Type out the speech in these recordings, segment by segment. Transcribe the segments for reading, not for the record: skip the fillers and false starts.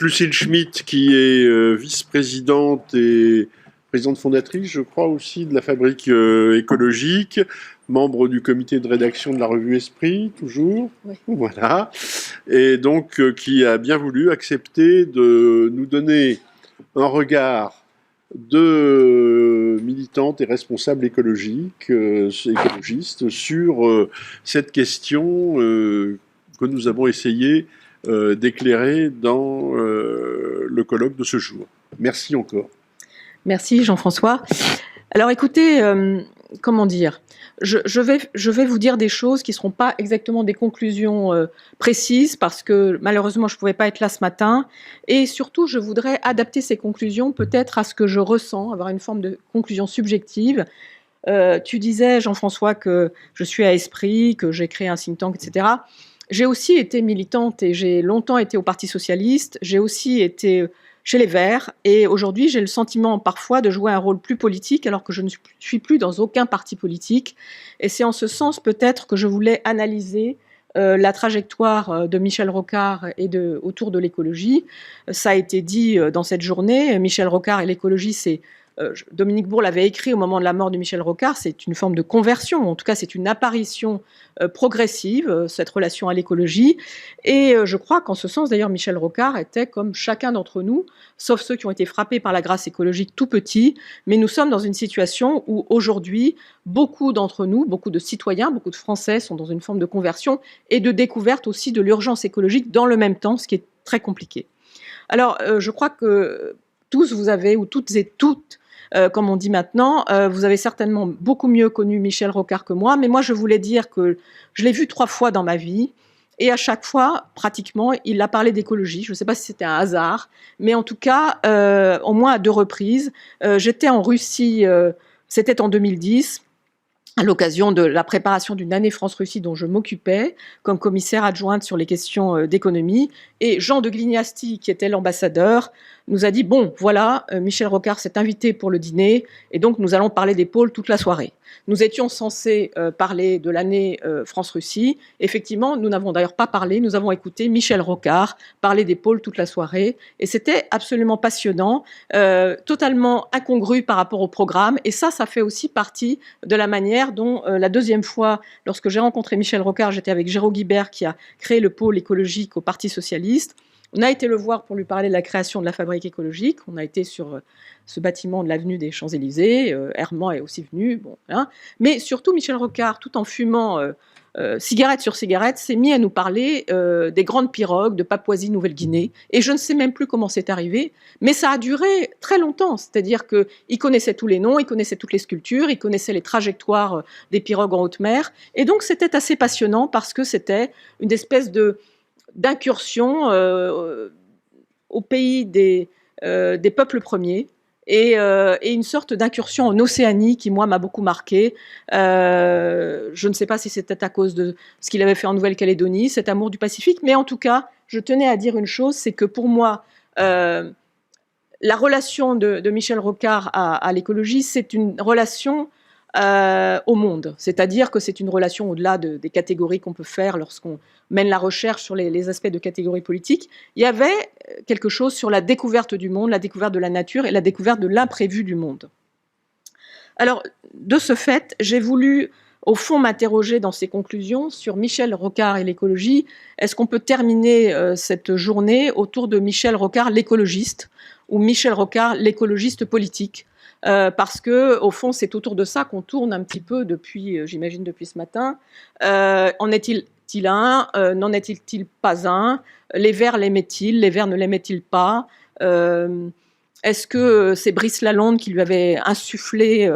Lucille Schmitt, qui est vice-présidente et présidente fondatrice, je crois aussi, de la Fabrique écologique, membre du comité de rédaction de la revue Esprit, toujours. Oui. Voilà. Et donc, qui a bien voulu accepter de nous donner un regard de militantes et responsables écologistes sur cette question que nous avons essayé d'éclairer dans le colloque de ce jour. Merci encore. Merci Jean-François. Alors écoutez, comment dire, je vais vous dire des choses qui ne seront pas exactement des conclusions précises parce que malheureusement je ne pouvais pas être là ce matin et surtout je voudrais adapter ces conclusions peut-être à ce que je ressens, avoir une forme de conclusion subjective. Tu disais Jean-François que je suis à Esprit, que j'ai créé un think tank, etc. J'ai aussi été militante et j'ai longtemps été au Parti socialiste, j'ai aussi été chez les Verts et aujourd'hui j'ai le sentiment parfois de jouer un rôle plus politique alors que je ne suis plus dans aucun parti politique et c'est en ce sens peut-être que je voulais analyser la trajectoire de Michel Rocard et autour de l'écologie. Ça a été dit dans cette journée, Michel Rocard et l'écologie, c'est Dominique Bourg l'avait écrit au moment de la mort de Michel Rocard, c'est une forme de conversion, en tout cas c'est une apparition progressive, cette relation à l'écologie. Et je crois qu'en ce sens, d'ailleurs, Michel Rocard était comme chacun d'entre nous, sauf ceux qui ont été frappés par la grâce écologique tout petits, mais nous sommes dans une situation où aujourd'hui, beaucoup d'entre nous, beaucoup de citoyens, beaucoup de Français sont dans une forme de conversion et de découverte aussi de l'urgence écologique dans le même temps, ce qui est très compliqué. Alors, je crois que tous vous avez, ou toutes et toutes, comme on dit maintenant, vous avez certainement beaucoup mieux connu Michel Rocard que moi, mais moi je voulais dire que je l'ai vu 3 fois dans ma vie, et à chaque fois, pratiquement, il a parlé d'écologie. Je ne sais pas si c'était un hasard, mais en tout cas, au moins à 2 reprises. J'étais en Russie, c'était en 2010, à l'occasion de la préparation d'une année France-Russie dont je m'occupais comme commissaire adjointe sur les questions d'économie. Et Jean de Glignasti, qui était l'ambassadeur, nous a dit « Bon, voilà, Michel Rocard s'est invité pour le dîner et donc nous allons parler des pôles toute la soirée. » Nous étions censés parler de l'année France-Russie. Effectivement, nous n'avons d'ailleurs pas parlé, nous avons écouté Michel Rocard parler des pôles toute la soirée. Et c'était absolument passionnant, totalement incongru par rapport au programme. Et ça fait aussi partie de la manière dont la deuxième fois, lorsque j'ai rencontré Michel Rocard, j'étais avec Géraud Guibert qui a créé le pôle écologique au Parti socialiste. On a été le voir pour lui parler de la création de la Fabrique écologique. On a été sur ce bâtiment de l'avenue des Champs-Élysées. Herman est aussi venu. Bon, hein. Mais surtout, Michel Rocard, tout en fumant cigarette sur cigarette, s'est mis à nous parler des grandes pirogues de Papouasie-Nouvelle-Guinée. Et je ne sais même plus comment c'est arrivé, mais ça a duré très longtemps. C'est-à-dire qu'il connaissait tous les noms, il connaissait toutes les sculptures, il connaissait les trajectoires des pirogues en haute mer. Et donc, c'était assez passionnant parce que c'était une espèce d'incursion au pays des peuples premiers et une sorte d'incursion en Océanie qui, moi, m'a beaucoup marqué. Je ne sais pas si c'était à cause de ce qu'il avait fait en Nouvelle-Calédonie, cet amour du Pacifique, mais en tout cas, je tenais à dire une chose, c'est que pour moi, la relation de Michel Rocard à l'écologie, c'est une relation au monde. C'est-à-dire que c'est une relation au-delà des catégories qu'on peut faire lorsqu'on mène la recherche sur les aspects de catégories politiques. Il y avait quelque chose sur la découverte du monde, la découverte de la nature et la découverte de l'imprévu du monde. Alors, de ce fait, j'ai voulu, au fond, m'interroger dans ces conclusions sur Michel Rocard et l'écologie. Est-ce qu'on peut terminer cette journée autour de Michel Rocard, l'écologiste, ou Michel Rocard, l'écologiste politique ? Parce que, au fond, c'est autour de ça qu'on tourne un petit peu depuis, j'imagine, depuis ce matin. En est-il un ? N'en est-il pas un ? Les Verts l'aimaient-ils ? Les Verts ne l'aimaient-ils pas ? Est-ce que c'est Brice Lalonde qui lui avait insufflé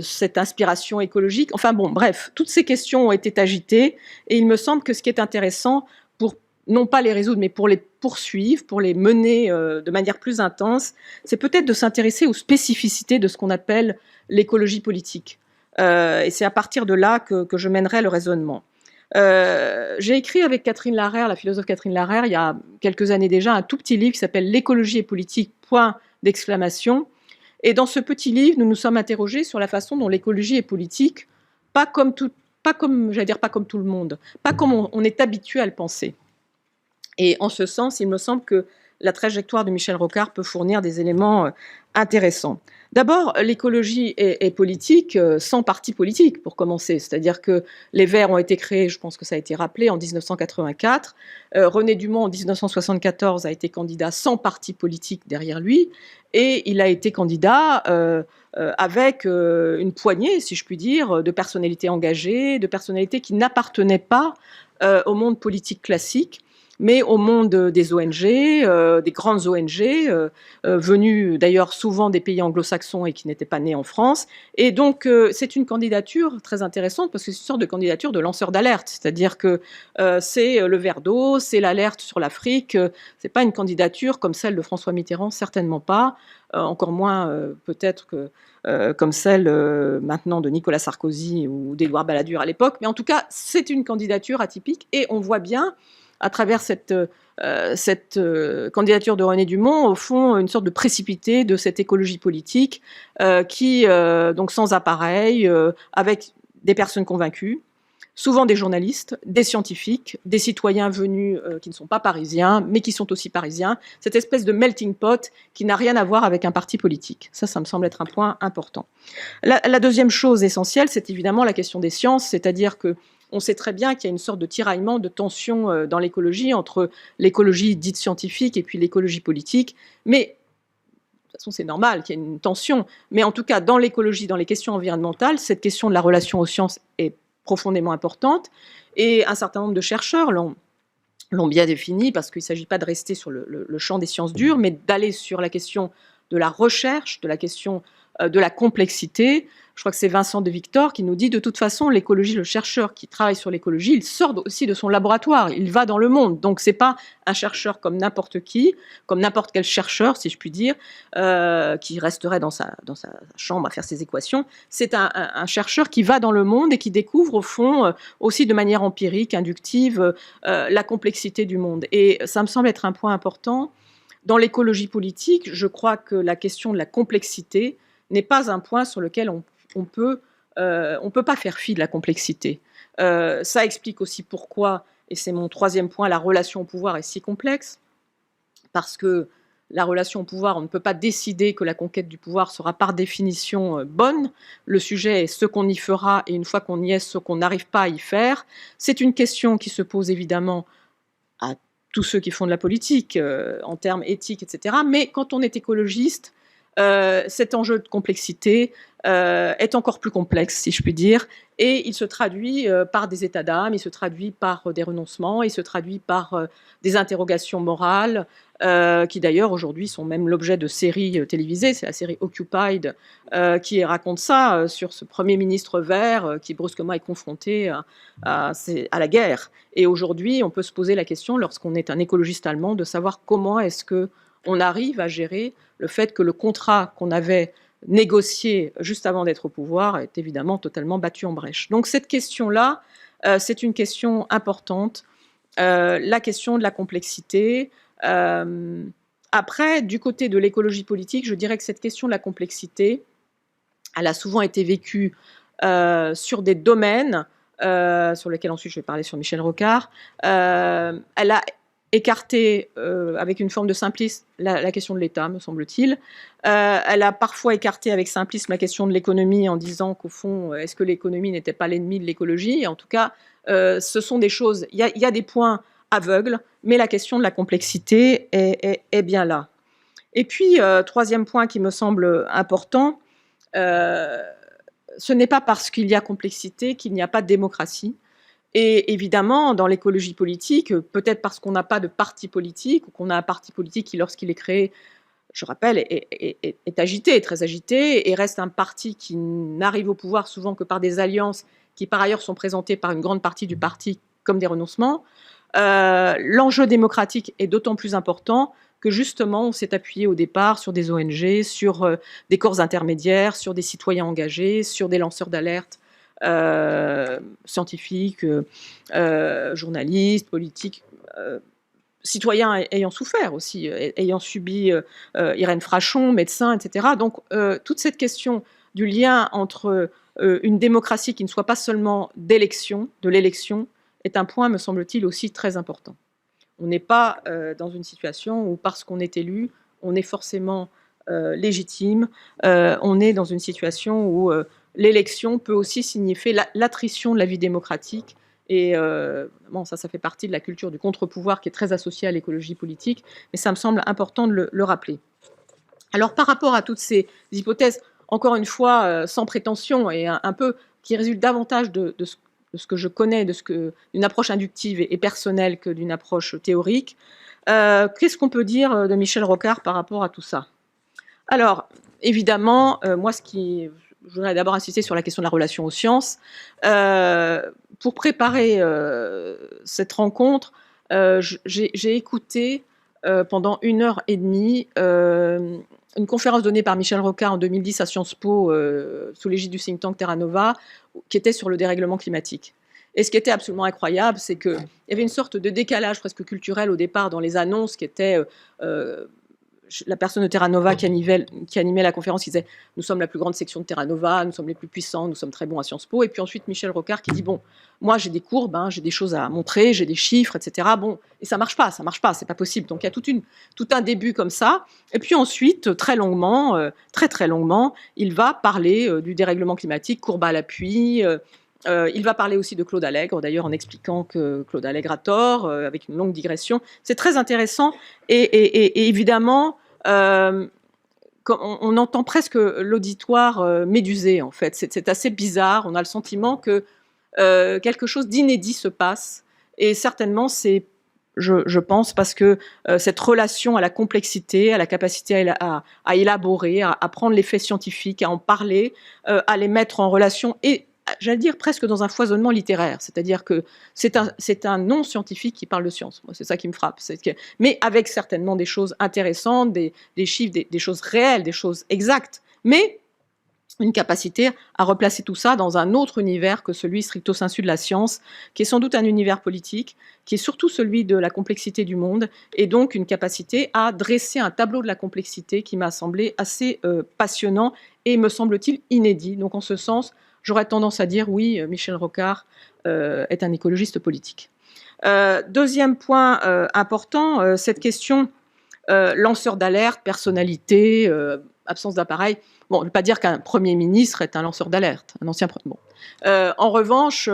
cette inspiration écologique ? Enfin bon, bref, toutes ces questions ont été agitées et il me semble que ce qui est intéressant pour non pas les résoudre, mais pour les poursuivre, pour les mener de manière plus intense, c'est peut-être de s'intéresser aux spécificités de ce qu'on appelle l'écologie politique. Et c'est à partir de là que je mènerai le raisonnement. J'ai écrit avec Catherine Larère, la philosophe Catherine Larère, il y a quelques années déjà, un tout petit livre qui s'appelle « L'écologie et politique, point d'exclamation ». Et dans ce petit livre, nous nous sommes interrogés sur la façon dont l'écologie est politique, pas comme tout le monde, pas comme on est habitué à le penser. Et en ce sens, il me semble que la trajectoire de Michel Rocard peut fournir des éléments intéressants. D'abord, l'écologie est politique sans parti politique, pour commencer. C'est-à-dire que les Verts ont été créés, je pense que ça a été rappelé, en 1984. René Dumont, en 1974, a été candidat sans parti politique derrière lui. Et il a été candidat avec une poignée, si je puis dire, de personnalités engagées, de personnalités qui n'appartenaient pas au monde politique classique, mais au monde des ONG, des grandes ONG, venues d'ailleurs souvent des pays anglo-saxons et qui n'étaient pas nés en France. Et donc, c'est une candidature très intéressante parce que c'est une sorte de candidature de lanceur d'alerte. C'est-à-dire que c'est le verre d'eau, c'est l'alerte sur l'Afrique. C'est pas une candidature comme celle de François Mitterrand, certainement pas. Encore moins peut-être que comme celle maintenant de Nicolas Sarkozy ou d'Édouard Balladur à l'époque. Mais en tout cas, c'est une candidature atypique et on voit bien à travers cette candidature de René Dumont, au fond, une sorte de précipité de cette écologie politique qui, donc sans appareil, avec des personnes convaincues, souvent des journalistes, des scientifiques, des citoyens venus qui ne sont pas parisiens, mais qui sont aussi parisiens, cette espèce de melting pot qui n'a rien à voir avec un parti politique. Ça me semble être un point important. La deuxième chose essentielle, c'est évidemment la question des sciences, c'est-à-dire que on sait très bien qu'il y a une sorte de tiraillement, de tension dans l'écologie entre l'écologie dite scientifique et puis l'écologie politique. Mais de toute façon, c'est normal qu'il y ait une tension. Mais en tout cas, dans l'écologie, dans les questions environnementales, cette question de la relation aux sciences est profondément importante. Et un certain nombre de chercheurs l'ont bien défini, parce qu'il ne s'agit pas de rester sur le champ des sciences dures, mais d'aller sur la question de la recherche, de la question de la complexité. Je crois que c'est Vincent de Victor qui nous dit de toute façon, l'écologie, le chercheur qui travaille sur l'écologie, il sort aussi de son laboratoire, il va dans le monde. Donc c'est pas un chercheur comme n'importe qui, comme n'importe quel chercheur, si je puis dire, qui resterait dans sa chambre à faire ses équations. C'est un chercheur qui va dans le monde et qui découvre au fond aussi de manière empirique, inductive, la complexité du monde. Et ça me semble être un point important. Dans l'écologie politique, je crois que la question de la complexité n'est pas un point sur lequel on peut pas faire fi de la complexité. Ça explique aussi pourquoi, et c'est mon troisième point, la relation au pouvoir est si complexe, parce que la relation au pouvoir, on ne peut pas décider que la conquête du pouvoir sera par définition bonne. Le sujet est ce qu'on y fera, et une fois qu'on y est, ce qu'on n'arrive pas à y faire. C'est une question qui se pose évidemment à tous ceux qui font de la politique, en termes éthiques, etc. Mais quand on est écologiste, cet enjeu de complexité est encore plus complexe, si je puis dire, et il se traduit par des états d'âme, il se traduit par des renoncements, il se traduit par des interrogations morales, qui d'ailleurs aujourd'hui sont même l'objet de séries télévisées. C'est la série Occupied qui raconte ça, sur ce Premier ministre vert qui brusquement est confronté à la guerre. Et aujourd'hui, on peut se poser la question, lorsqu'on est un écologiste allemand, de savoir comment est-ce qu'on arrive à gérer le fait que le contrat qu'on avait négocié juste avant d'être au pouvoir est évidemment totalement battu en brèche. Donc cette question-là, c'est une question importante, la question de la complexité. Après, du côté de l'écologie politique, je dirais que cette question de la complexité, elle a souvent été vécue sur des domaines sur lesquels ensuite je vais parler sur Michel Rocard. Elle a écarté, avec une forme de simplisme, la question de l'État, me semble-t-il. Elle a parfois écarté avec simplisme la question de l'économie en disant qu'au fond, est-ce que l'économie n'était pas l'ennemi de l'écologie ? Et en tout cas, ce sont des choses, il y a des points aveugles, mais la question de la complexité est bien là. Et puis, troisième point qui me semble important, ce n'est pas parce qu'il y a complexité qu'il n'y a pas de démocratie. Et évidemment, dans l'écologie politique, peut-être parce qu'on n'a pas de parti politique, ou qu'on a un parti politique qui, lorsqu'il est créé, je rappelle, est agité, très agité, et reste un parti qui n'arrive au pouvoir souvent que par des alliances qui, par ailleurs, sont présentées par une grande partie du parti comme des renoncements. L'enjeu démocratique est d'autant plus important que justement on s'est appuyé au départ sur des ONG, sur des corps intermédiaires, sur des citoyens engagés, sur des lanceurs d'alerte scientifiques, journalistes, politiques, citoyens ayant souffert aussi, ayant subi Irène Frachon, médecin, etc. Donc toute cette question du lien entre une démocratie qui ne soit pas seulement d'élection, de l'élection, est un point, me semble-t-il, aussi très important. On n'est pas dans une situation où, parce qu'on est élu, on est forcément légitime. On est dans une situation où l'élection peut aussi signifier l'attrition de la vie démocratique. Et bon, ça fait partie de la culture du contre-pouvoir qui est très associée à l'écologie politique, mais ça me semble important de le rappeler. Alors, par rapport à toutes ces hypothèses, encore une fois, sans prétention et un peu qui résultent davantage de ce que je connais, d'une approche inductive et personnelle que d'une approche théorique, qu'est-ce qu'on peut dire de Michel Rocard par rapport à tout ça? Alors, évidemment, moi, je voudrais d'abord insister sur la question de la relation aux sciences. Pour préparer cette rencontre, j'ai écouté pendant 1h30 une conférence donnée par Michel Rocard en 2010 à Sciences Po, sous l'égide du think tank Terra Nova, qui était sur le dérèglement climatique. Et ce qui était absolument incroyable, c'est qu'il y avait une sorte de décalage presque culturel au départ dans les annonces qui étaient... la personne de Terra Nova qui animait la conférence, qui disait « Nous sommes la plus grande section de Terra Nova, nous sommes les plus puissants, nous sommes très bons à Sciences Po ». Et puis ensuite, Michel Rocard qui dit « Bon, moi j'ai des courbes, hein, j'ai des choses à montrer, j'ai des chiffres, etc. » Bon, et ça marche pas, c'est pas possible. Donc il y a tout un début comme ça. Et puis ensuite, très longuement, très longuement, il va parler du dérèglement climatique, courbe à l'appui. Il va parler aussi de Claude Allègre, d'ailleurs en expliquant que Claude Allègre a tort, avec une longue digression. C'est très intéressant et évidemment, on entend presque l'auditoire médusé en fait. C'est assez bizarre, on a le sentiment que quelque chose d'inédit se passe et certainement c'est, je pense, parce que cette relation à la complexité, à la capacité à élaborer, à prendre les faits scientifiques, à en parler, à les mettre en relation et j'allais dire presque dans un foisonnement littéraire, c'est-à-dire que c'est un non-scientifique qui parle de science. Moi, c'est ça qui me frappe. Mais avec certainement des choses intéressantes, des chiffres, des choses réelles, des choses exactes, mais une capacité à replacer tout ça dans un autre univers que celui stricto sensu de la science, qui est sans doute un univers politique, qui est surtout celui de la complexité du monde, et donc une capacité à dresser un tableau de la complexité qui m'a semblé assez passionnant et, me semble-t-il, inédit. Donc en ce sens, j'aurais tendance à dire oui, Michel Rocard est un écologiste politique. Deuxième point important, cette question lanceur d'alerte, personnalité, absence d'appareil. Bon, je ne veux pas dire qu'un Premier ministre est un lanceur d'alerte, un ancien... Bon. En revanche,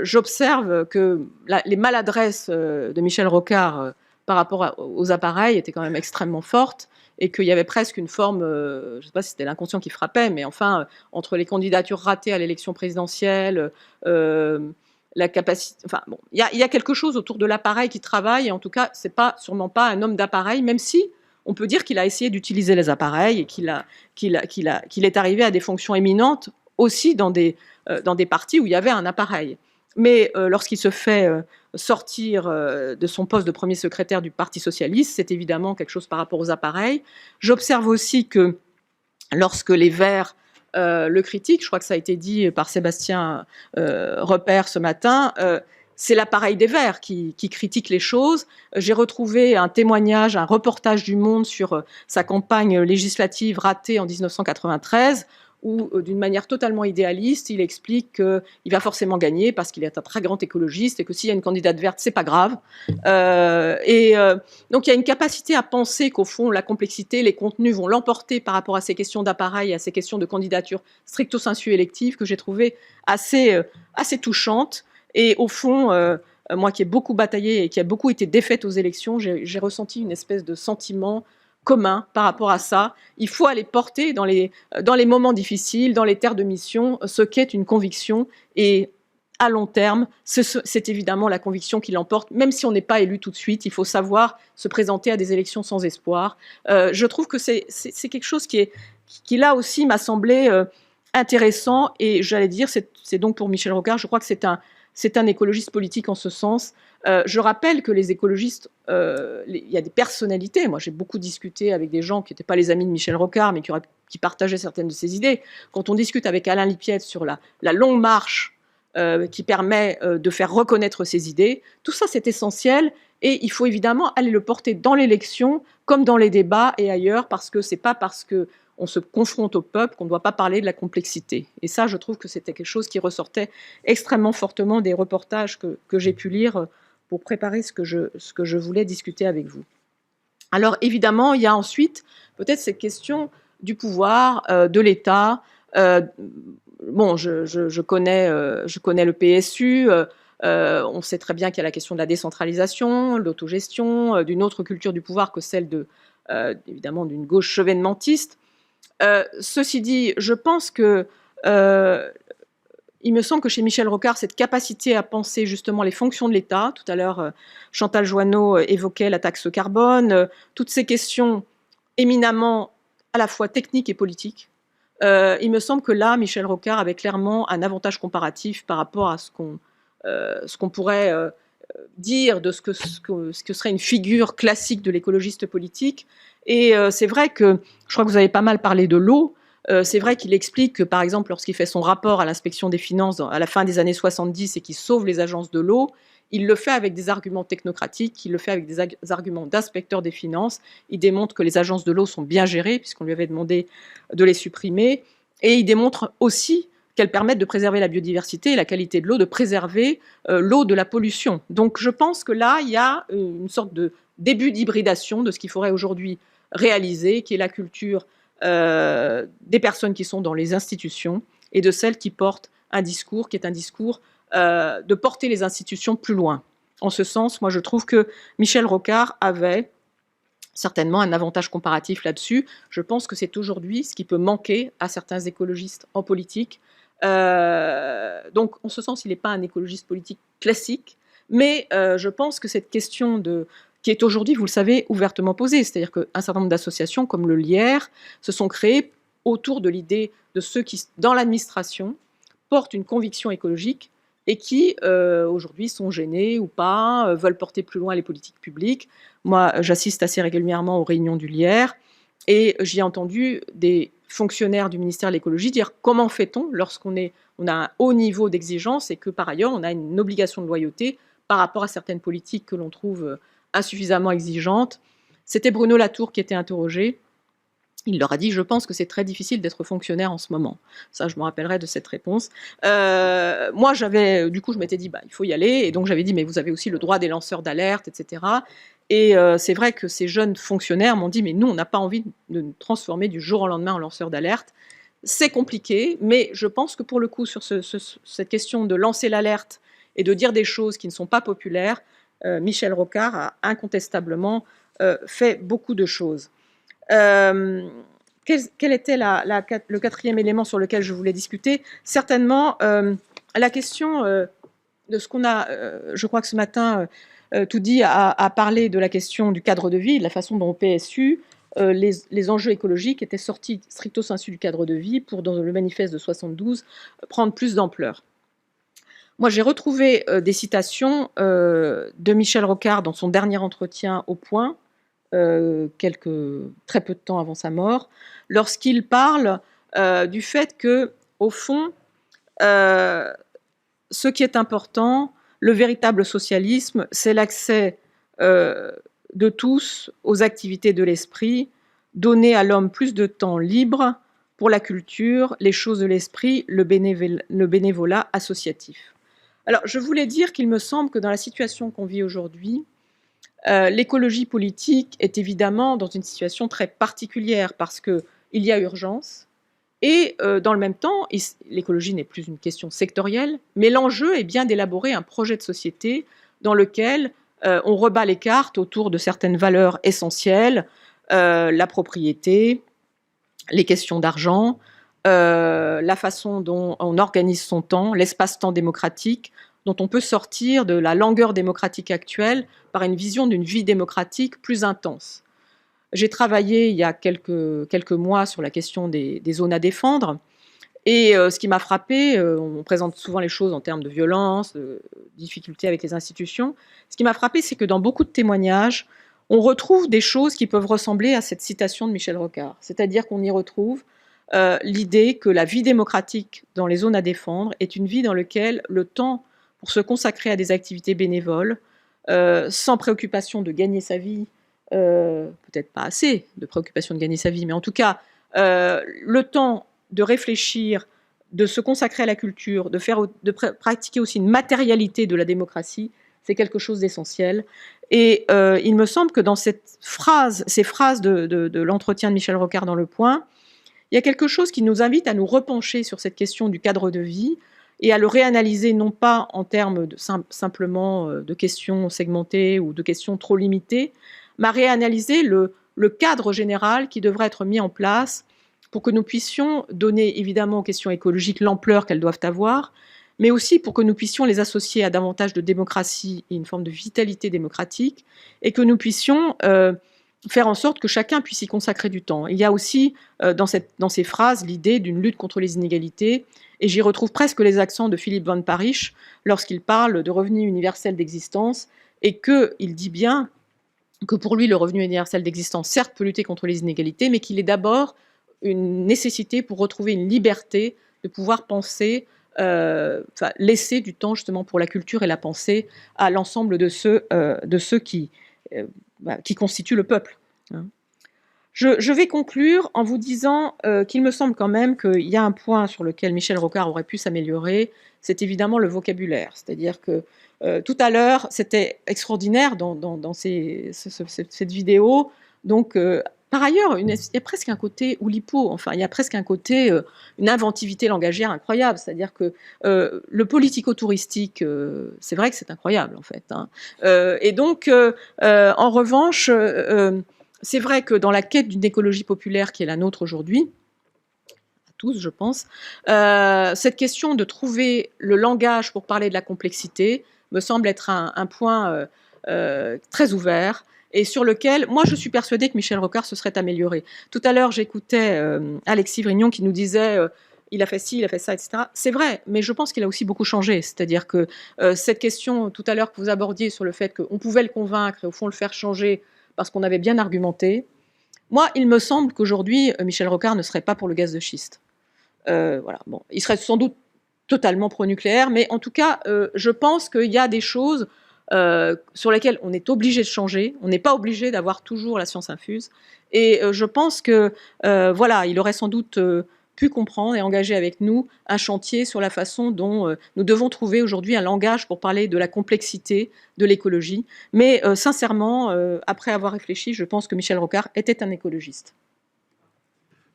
j'observe que les maladresses de Michel Rocard par rapport aux appareils étaient quand même extrêmement fortes et qu'il y avait presque une forme, je ne sais pas si c'était l'inconscient qui frappait, mais enfin, entre les candidatures ratées à l'élection présidentielle, la capacité... Enfin, bon, il y a quelque chose autour de l'appareil qui travaille, et en tout cas, ce n'est sûrement pas un homme d'appareil, même si on peut dire qu'il a essayé d'utiliser les appareils et qu'il est arrivé à des fonctions éminentes aussi dans des partis où il y avait un appareil. Mais lorsqu'il se fait sortir de son poste de premier secrétaire du Parti socialiste, c'est évidemment quelque chose par rapport aux appareils. J'observe aussi que lorsque les Verts le critiquent, je crois que ça a été dit par Sébastien Repère ce matin, c'est l'appareil des Verts qui critique les choses. J'ai retrouvé un témoignage, un reportage du Monde sur sa campagne législative ratée en 1993, où, d'une manière totalement idéaliste, il explique qu'il va forcément gagner parce qu'il est un très grand écologiste et que s'il y a une candidate verte, c'est pas grave. Donc il y a une capacité à penser qu'au fond, la complexité, les contenus vont l'emporter par rapport à ces questions d'appareil, à ces questions de candidature stricto sensu élective, que j'ai trouvé assez touchante. Et au fond, moi qui ai beaucoup bataillé et qui a beaucoup été défaite aux élections, j'ai ressenti une espèce de sentiment commun par rapport à ça. Il faut aller porter dans les moments difficiles, dans les terres de mission, ce qu'est une conviction. Et à long terme, c'est évidemment la conviction qui l'emporte. Même si on n'est pas élu tout de suite, il faut savoir se présenter à des élections sans espoir. Je trouve que c'est quelque chose qui là aussi m'a semblé intéressant. Et j'allais dire, c'est donc pour Michel Rocard, je crois que c'est un écologiste politique en ce sens. Je rappelle que les écologistes, il y a des personnalités. Moi, j'ai beaucoup discuté avec des gens qui n'étaient pas les amis de Michel Rocard, mais qui partageaient certaines de ses idées. Quand on discute avec Alain Lipiet sur la longue marche qui permet de faire reconnaître ses idées, tout ça, c'est essentiel. Et il faut évidemment aller le porter dans l'élection, comme dans les débats et ailleurs, parce que ce n'est pas parce qu'on se confronte au peuple qu'on ne doit pas parler de la complexité. Et ça, je trouve que c'était quelque chose qui ressortait extrêmement fortement des reportages que j'ai pu lire pour préparer ce que je voulais discuter avec vous. Alors évidemment, il y a ensuite peut-être cette question du pouvoir, de l'État. Bon, je connais le PSU. On sait très bien qu'il y a la question de la décentralisation, l'autogestion, d'une autre culture du pouvoir que celle évidemment d'une gauche chevènementiste. Ceci dit, je pense que il me semble que chez Michel Rocard, cette capacité à penser justement les fonctions de l'État, tout à l'heure Chantal Joanneau évoquait la taxe carbone, toutes ces questions éminemment à la fois techniques et politiques, il me semble que là, Michel Rocard avait clairement un avantage comparatif par rapport à ce qu'on pourrait dire de ce que serait une figure classique de l'écologiste politique. Et c'est vrai que, je crois que vous avez pas mal parlé de l'eau. C'est vrai qu'il explique que, par exemple, lorsqu'il fait son rapport à l'inspection des finances à la fin des années 70 et qu'il sauve les agences de l'eau, il le fait avec des arguments technocratiques, il le fait avec des arguments d'inspecteur des finances. Il démontre que les agences de l'eau sont bien gérées, puisqu'on lui avait demandé de les supprimer. Et il démontre aussi qu'elles permettent de préserver la biodiversité et la qualité de l'eau, de préserver l'eau de la pollution. Donc je pense que là, il y a une sorte de début d'hybridation de ce qu'il faudrait aujourd'hui réaliser, qui est la culture des personnes qui sont dans les institutions et de celles qui portent un discours qui est un discours de porter les institutions plus loin. En ce sens, moi je trouve que Michel Rocard avait certainement un avantage comparatif là-dessus. Je pense que c'est aujourd'hui ce qui peut manquer à certains écologistes en politique. Donc en ce sens, il n'est pas un écologiste politique classique, mais je pense que cette question qui est aujourd'hui, vous le savez, ouvertement posée. C'est-à-dire qu'un certain nombre d'associations comme le Lierre se sont créées autour de l'idée de ceux qui, dans l'administration, portent une conviction écologique et qui, aujourd'hui, sont gênés ou pas, veulent porter plus loin les politiques publiques. Moi, j'assiste assez régulièrement aux réunions du Lierre et j'y ai entendu des fonctionnaires du ministère de l'écologie dire comment fait-on lorsqu'on a un haut niveau d'exigence et que, par ailleurs, on a une obligation de loyauté par rapport à certaines politiques que l'on trouve insuffisamment exigeantes. C'était Bruno Latour qui était interrogé. Il leur a dit, je pense que c'est très difficile d'être fonctionnaire en ce moment. Ça, je me rappellerai de cette réponse. Moi, du coup, je m'étais dit, il faut y aller. Et donc, j'avais dit, mais vous avez aussi le droit des lanceurs d'alerte, etc. Et c'est vrai que ces jeunes fonctionnaires m'ont dit, mais nous, on n'a pas envie de nous transformer du jour au lendemain en lanceurs d'alerte. C'est compliqué, mais je pense que pour le coup, sur cette question de lancer l'alerte et de dire des choses qui ne sont pas populaires, Michel Rocard a incontestablement fait beaucoup de choses. Quel était le quatrième élément sur lequel je voulais discuter? Certainement la question de ce qu'on a, je crois que ce matin, Toudi a parlé de la question du cadre de vie, de la façon dont au PSU, les enjeux écologiques étaient sortis stricto sensu du cadre de vie pour, dans le manifeste de 72, prendre plus d'ampleur. Moi, j'ai retrouvé des citations de Michel Rocard dans son dernier entretien au Point, très peu de temps avant sa mort, lorsqu'il parle du fait que, au fond, ce qui est important, le véritable socialisme, c'est l'accès de tous aux activités de l'esprit, donner à l'homme plus de temps libre pour la culture, les choses de l'esprit, le bénévolat associatif. Alors, je voulais dire qu'il me semble que dans la situation qu'on vit aujourd'hui, l'écologie politique est évidemment dans une situation très particulière parce qu'il y a urgence et dans le même temps, l'écologie n'est plus une question sectorielle, mais l'enjeu est bien d'élaborer un projet de société dans lequel on rebat les cartes autour de certaines valeurs essentielles, la propriété, les questions d'argent, la façon dont on organise son temps, l'espace-temps démocratique, dont on peut sortir de la langueur démocratique actuelle par une vision d'une vie démocratique plus intense. J'ai travaillé il y a quelques mois sur la question des zones à défendre, et ce qui m'a frappé, on présente souvent les choses en termes de violence, de difficultés avec les institutions, ce qui m'a frappé, c'est que dans beaucoup de témoignages, on retrouve des choses qui peuvent ressembler à cette citation de Michel Rocard, c'est-à-dire qu'on y retrouve l'idée que la vie démocratique dans les zones à défendre est une vie dans laquelle le temps pour se consacrer à des activités bénévoles, sans préoccupation de gagner sa vie, peut-être pas assez de préoccupation de gagner sa vie, mais en tout cas, le temps de réfléchir, de se consacrer à la culture, de pratiquer aussi une matérialité de la démocratie, c'est quelque chose d'essentiel. Et il me semble que dans ces phrases de l'entretien de Michel Rocard dans Le Point, il y a quelque chose qui nous invite à nous repencher sur cette question du cadre de vie et à le réanalyser non pas en termes simplement de questions segmentées ou de questions trop limitées, mais à réanalyser le cadre général qui devrait être mis en place pour que nous puissions donner évidemment aux questions écologiques l'ampleur qu'elles doivent avoir, mais aussi pour que nous puissions les associer à davantage de démocratie et une forme de vitalité démocratique, et que nous puissions faire en sorte que chacun puisse y consacrer du temps. Il y a aussi dans ces phrases l'idée d'une lutte contre les inégalités, et j'y retrouve presque les accents de Philippe Van Parijs lorsqu'il parle de revenu universel d'existence, et qu'il dit bien que pour lui, le revenu universel d'existence, certes, peut lutter contre les inégalités, mais qu'il est d'abord une nécessité pour retrouver une liberté de pouvoir penser, laisser du temps justement pour la culture et la pensée à l'ensemble de ceux qui constituent le peuple. Je vais conclure en vous disant qu'il me semble quand même qu'il y a un point sur lequel Michel Rocard aurait pu s'améliorer, c'est évidemment le vocabulaire. C'est-à-dire que tout à l'heure, c'était extraordinaire dans cette vidéo. Donc, par ailleurs, il y a presque un côté Oulipo, enfin, il y a presque un côté, une inventivité langagière incroyable. C'est-à-dire que le politico-touristique, c'est vrai que c'est incroyable, en fait. Et donc, en revanche, c'est vrai que dans la quête d'une écologie populaire qui est la nôtre aujourd'hui, à tous, je pense, cette question de trouver le langage pour parler de la complexité me semble être un point très ouvert et sur lequel, moi, je suis persuadée que Michel Rocard se serait amélioré. Tout à l'heure, j'écoutais Alexis Vrignon qui nous disait il a fait ci, il a fait ça, etc. C'est vrai, mais je pense qu'il a aussi beaucoup changé. C'est-à-dire que cette question, tout à l'heure, que vous abordiez sur le fait qu'on pouvait le convaincre et au fond le faire changer parce qu'on avait bien argumenté, moi, il me semble qu'aujourd'hui, Michel Rocard ne serait pas pour le gaz de schiste. Voilà. Bon, il serait sans doute totalement pro-nucléaire, mais en tout cas, je pense qu'il y a des choses sur lesquelles on est obligé de changer. On n'est pas obligé d'avoir toujours la science infuse. Et je pense que, voilà, il aurait sans doute pu comprendre et engager avec nous un chantier sur la façon dont nous devons trouver aujourd'hui un langage pour parler de la complexité de l'écologie. Mais sincèrement, après avoir réfléchi, je pense que Michel Rocard était un écologiste.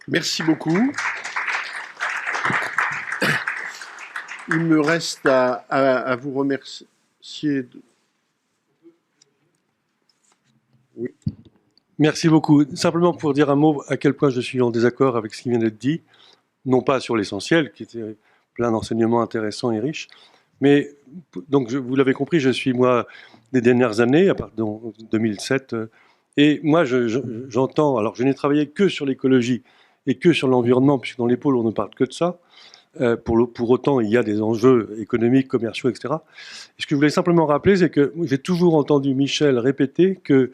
Merci beaucoup. Il me reste à vous remercier. Oui. Merci beaucoup. Simplement pour dire un mot à quel point je suis en désaccord avec ce qui vient d'être dit, non pas sur l'essentiel, qui était plein d'enseignements intéressants et riches, mais donc vous l'avez compris, je suis moi des dernières années, à partir de 2007, et moi j'entends, alors je n'ai travaillé que sur l'écologie et que sur l'environnement, puisque dans les pôles on ne parle que de ça. Pour autant, il y a des enjeux économiques, commerciaux, etc. Et ce que je voulais simplement rappeler, c'est que j'ai toujours entendu Michel répéter que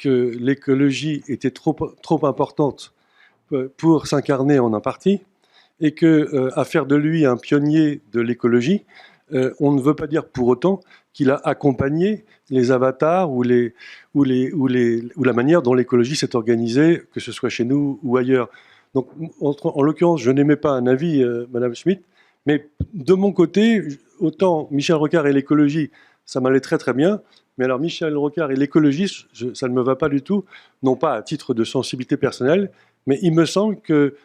l'écologie était trop importante pour s'incarner en un parti, et qu'à faire de lui un pionnier de l'écologie, on ne veut pas dire pour autant qu'il a accompagné les avatars ou la manière dont l'écologie s'est organisée, que ce soit chez nous ou ailleurs. Donc, en l'occurrence, je n'aimais pas un avis, Madame Schmitt, mais de mon côté, autant Michel Rocard et l'écologie, ça m'allait très très bien, mais alors Michel Rocard et l'écologie, ça ne me va pas du tout, non pas à titre de sensibilité personnelle, mais il me semble que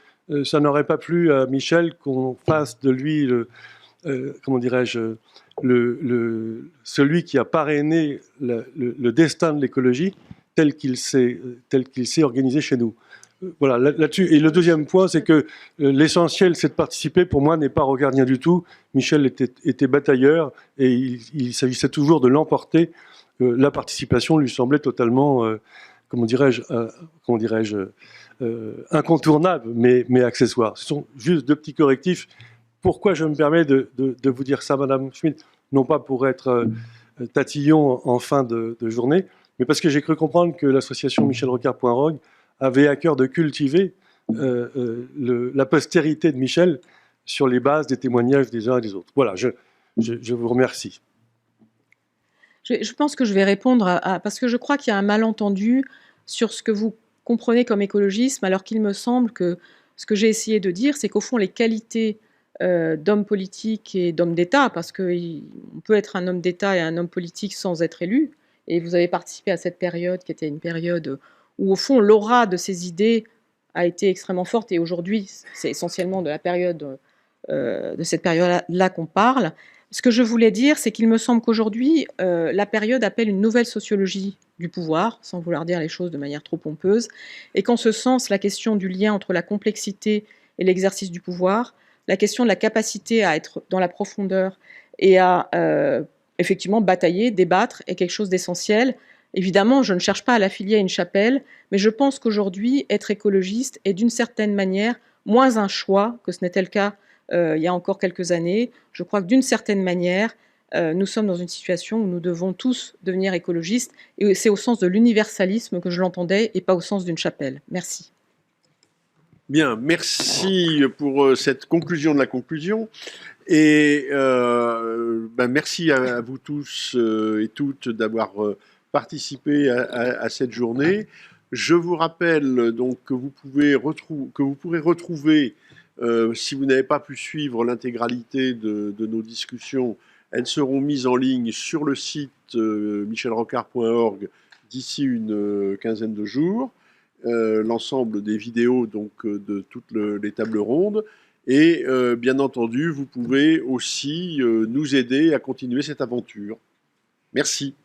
ça n'aurait pas plu à Michel qu'on fasse de lui, comment dirais-je, celui qui a parrainé le destin de l'écologie tel qu'il s'est organisé chez nous. Voilà, là-dessus. Et le deuxième point, c'est que l'essentiel, c'est de participer. Pour moi, n'est pas rocardien du tout. Michel était batailleur et il s'agissait toujours de l'emporter. La participation lui semblait totalement, comment dirais-je, incontournable, mais accessoire. Ce sont juste deux petits correctifs. Pourquoi je me permets de vous dire ça, Madame Schmitt, non pas pour être tatillon en fin de journée, mais parce que j'ai cru comprendre que l'association michelrocard.org avait à cœur de cultiver la postérité de Michel sur les bases des témoignages des uns et des autres. Voilà, je vous remercie. Je pense que je vais répondre parce que je crois qu'il y a un malentendu sur ce que vous comprenez comme écologisme, alors qu'il me semble que ce que j'ai essayé de dire, c'est qu'au fond, les qualités d'hommes politiques et d'hommes d'État, parce qu'on peut être un homme d'État et un homme politique sans être élu. Et vous avez participé à cette période qui était une période où, au fond, l'aura de ces idées a été extrêmement forte. Et aujourd'hui, c'est essentiellement de cette période-là qu'on parle. Ce que je voulais dire, c'est qu'il me semble qu'aujourd'hui, la période appelle une nouvelle sociologie du pouvoir, sans vouloir dire les choses de manière trop pompeuse, et qu'en ce sens, la question du lien entre la complexité et l'exercice du pouvoir, la question de la capacité à être dans la profondeur et à effectivement batailler, débattre est quelque chose d'essentiel. Évidemment, je ne cherche pas à l'affilier à une chapelle, mais je pense qu'aujourd'hui, être écologiste est d'une certaine manière moins un choix que ce n'était le cas il y a encore quelques années. Je crois que d'une certaine manière, nous sommes dans une situation où nous devons tous devenir écologistes, et c'est au sens de l'universalisme que je l'entendais, et pas au sens d'une chapelle. Merci. Bien, merci pour cette conclusion de la conclusion. Et merci à vous tous et toutes d'avoir participé à cette journée. Je vous rappelle donc que vous pourrez retrouver, si vous n'avez pas pu suivre l'intégralité de nos discussions, elles seront mises en ligne sur le site michelrocard.org d'ici une quinzaine de jours. L'ensemble des vidéos donc, de toutes les tables rondes. Et bien entendu, vous pouvez aussi nous aider à continuer cette aventure. Merci.